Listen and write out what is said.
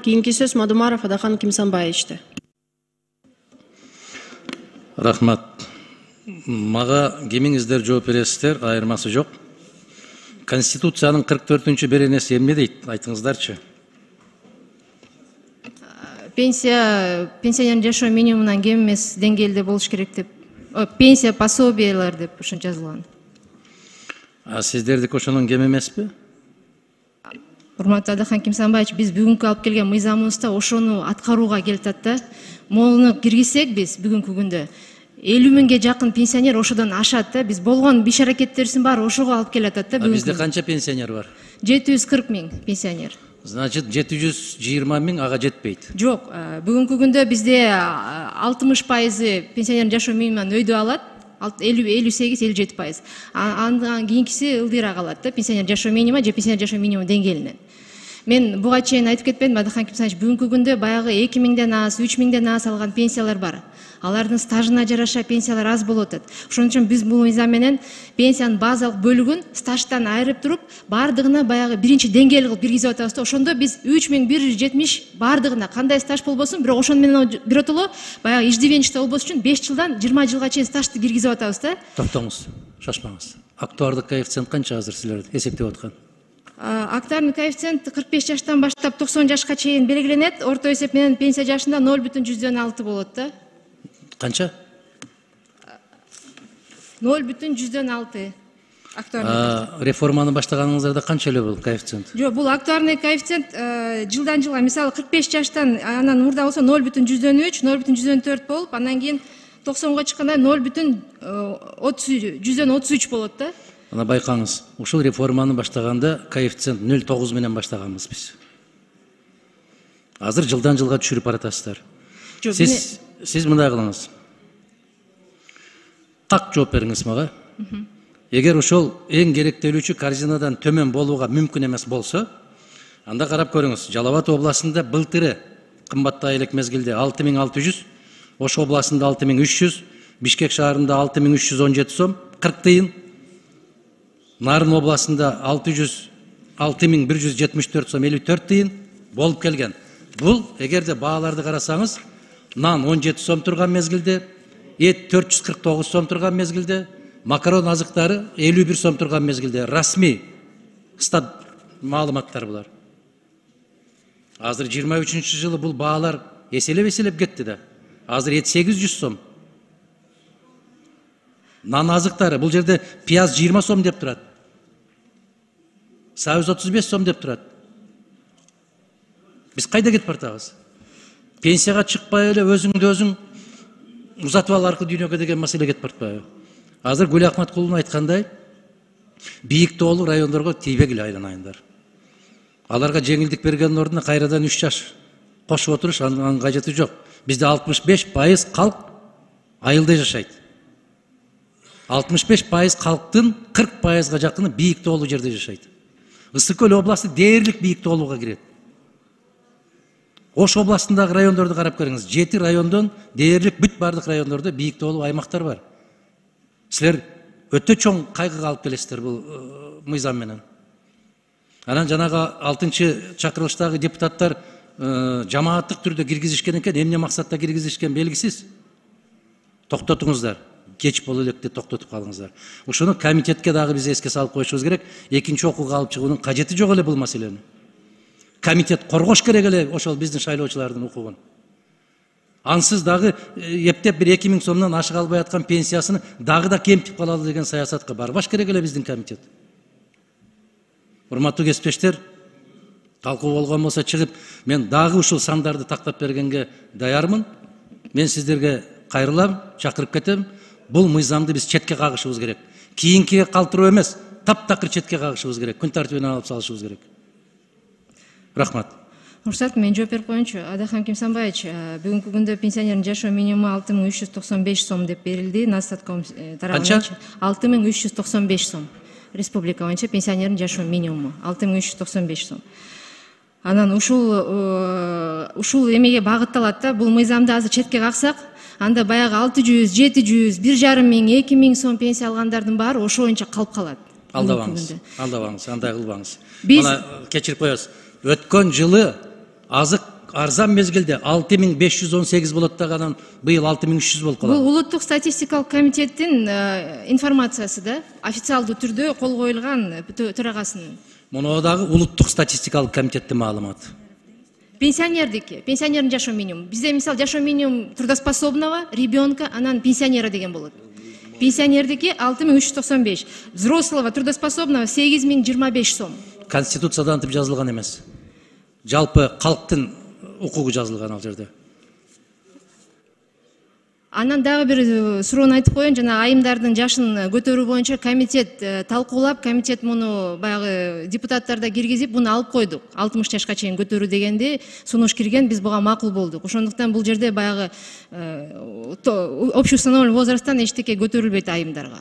Кийинки сөз Мадумаров Адахан Кимсанбаевичте. Рахмат. Мага кимиңиздер жооп бересиздер, айырмасы жок. Конституциянын 44-чү беренеси эмне дейт? Айтыңыздарчы. Пенсионердин жашоо минимумунан кем эмес деңгээлде болуш керек деп. Пенсия пособиялар деп ошо жазылган. Сиздердики ошонун кем эмеспи? Урматтуу Адахан Кимсанбаевич, биз бүгүнкү алып келген мыйзамыбызда ошону аткарууга келатат да. Моуну киргизсек биз бүгүнкү күндө 50 миңге жакын пенсионер ошодон ашат да. Биз болгон иш аракеттерибиздин баары ошого алып келатат да. Бизде канча пенсионер бар? 740 миң пенсионер. Значит, 720 миң ага жетпейт. Жок, бүгүнкү күндө бизде 60% пенсионердин жашоо минимумунан өйдө алат. 58-57%. Андан кийинкиси ылдыйраак алат да, пенсионер жашоо минимуму же пенсионер жашоо минимуму деңгээлинен. Мен буга чейин айтып кетпедимби, Адахан Кимсанбаевич, бүгүнкү күндө баягы 2000ден аз, 3000ден аз алган пенсиялар бар. Алардын стажына жараша пенсиялар аз болуп атат. Ошон үчүн биз бул мыйзам менен пенсиянын базалык бөлүгүн стаждан айырып туруп, бардыгына баягы биринчи деңгээл кылып киргизип атабыз да. Ошондо биз 3170 бардыгына кандай стаж болбосун, бирок ошону менен биротоло баягы иждивенчество болбош үчүн 5 жылдан 20 жылга чейин стажды киргизип атабыз да. Токтоңуз, шашпаңыз. Актуардык коэффициент канча азыр силер эсептеп аткан? Актуардык коэффициент 45 жаштан баштап 90 жашка чейин белгиленет. Орто эсеп менен пенсия жашында 0,6 болот да. Канча? 0,6 актуарный. Реформаны баштаганыңыздарда канча эле бул коэффициент? Жок, бул актуарный коэффициент жылдан жылга, мисалы 45 жаштан анан мурда болсо 0,3, 0,4 болуп, андан кийин 90га чыкканда 0,33 болот да. Ана байкаңыз, ушул реформаны баштаганда коэффициент 0,9 менен баштаганбыз биз. Азыр жылдан жылга түшүрүп баратасыздар. Сиз мындай кылыңыз. Так жооп бериңиз мага. Эгер ошол эң керектелүүчү корзинадан төмөн болууга мүмкүн эмес болсо, анда карап көрүңүз. Жалал Абад областында былтыры кымбаттай элек мезгилде 6600, Ош областында 6300, Бишкек шаарында 6317 сом, 40 тыйын. Нарын областында 6174 сом 54 тыйын болуп келген. Бул эгерде бааларды карасаңыз, нан 17 сом турган мезгилде, эт 449 сом турган мезгилде, макарон азыктары 51 сом турган мезгилде. Расмий стат маалыматтар булар. Азыр 23-чы жылы бул баалар эселеп кетти да. Азыр эт 800 сом. Нан азыктары бул жерде пияз 20 сом деп турат. Сабыз 35 сом деп турат. Биз кайда кетип бартабыз? Пенсияга чыкпай эле өзүңдү өзүң узатып ал аркы дүйнөгө деген маселе кетип бартпайбы? Азыр Гүл Ахматкулунун айткандай, бийик тоолуу райондорго тийбегиле айланайындар. Аларга жеңилдик бергендин ордуна кайрадан 3 жаш кошуп отуруш, анын кажети жок. Бизде 65% калк айылда жашайт. 65% калктын 40%га жакыны бийик тоолуу жерде жашайт. Ысык Көл областы дээрлик бийик тоолууга кирет. Ош областындагы райондорду карап көрүңүз. 7 райондон дээрлик бүт бардык райондордо бийик тоолуу аймактар бар. Силер өтө чоң кайгыга алып келесиздер бул мыйзам менен. Анан жанагы 6-чакырылыштагы депутаттар жамааттык түрдө киргизишкен экен, эмне максатта киргизишкен белгисиз. Токтотуңуздар. Кеч боло электе токтотуп калыңыздар. Ошону комитетке дагы биз эске салып коюшубуз керек. Экинчи окууга алып чыгуунун кажети жок эле бул маселени. Комитет коргош керек эле ошол биздин шайлоочулардын укугун. Ансыз дагы эптеп бир 2000 сомдон ашык албай аткан пенсиясыны дагы да кемтип калалы деген саясатка барбаш керек эле биздин комитет. Урматтуу кесиптештер, талкуу болгон болсо чыгып, мен дагы ушул сандарды тактап бергенге даярмын. Мен сиздерге кайрылам, чакырып кетем. Бул мыйзамды биз четке кагышыбыз керек. Кийинкиге калтыруу эмес, таптакыр четке кагышыбыз керек. Күн тартибине алып салышыбыз керек. Рахмат. Уруксат, мен жооп берип коеюнчу. Адахан Кимсанбаевич, бүгүнкү күндө пенсионердин жашоо минимуму 6395 сом деп берилди. Настатком тарабынан 6395 сом. Республика боюнча пенсионердин жашоо минимуму 6395 сом. Анан ушул эмеге багытталат да. Бул мыйзамды азыр четке каксак, анда баягы 600, 700, 1,5 миң, 2 миң сом пенсия алгандардын баары ошо боюнча калып калат. Алдабаңыз, андай кылбаңыз. Мына кечирип коебуз. Өткөн жылы азык арзан мезгилде 6518 болот даган быйыл 6300 болуп калат. Бул улуттук статистикалык комитеттин информациясы да, официалдуу түрдө кол коюлган төрагасынын. Муну дагы улуттук статистикалык комитеттин маалыматы. Пенсионердики, пенсионердин жашоо минимуму. Бизде мисалы жашоо минимум трудоспособного, ребенка, анан пенсионера деген болот. Пенсионердики 6395, взрослого трудоспособного 8025 сом. Конституцияда антип жазылган эмес. Жалпы калктын укугу жазылган ал жерде. Анан дагы бир суроону айтып коеюн, жана айымдардын жашын көтөрүү боюнча комитет талкуулап, комитет муну баягы депутаттарда киргизип, муну алып койдук. 60 жашка чейин көтөрүү дегенде сунуш кирген, биз буга макул болдук. Ошондуктан бул жерде баягы общеустановленный возрасттан эчтеке көтөрүлбөйт айымдарга.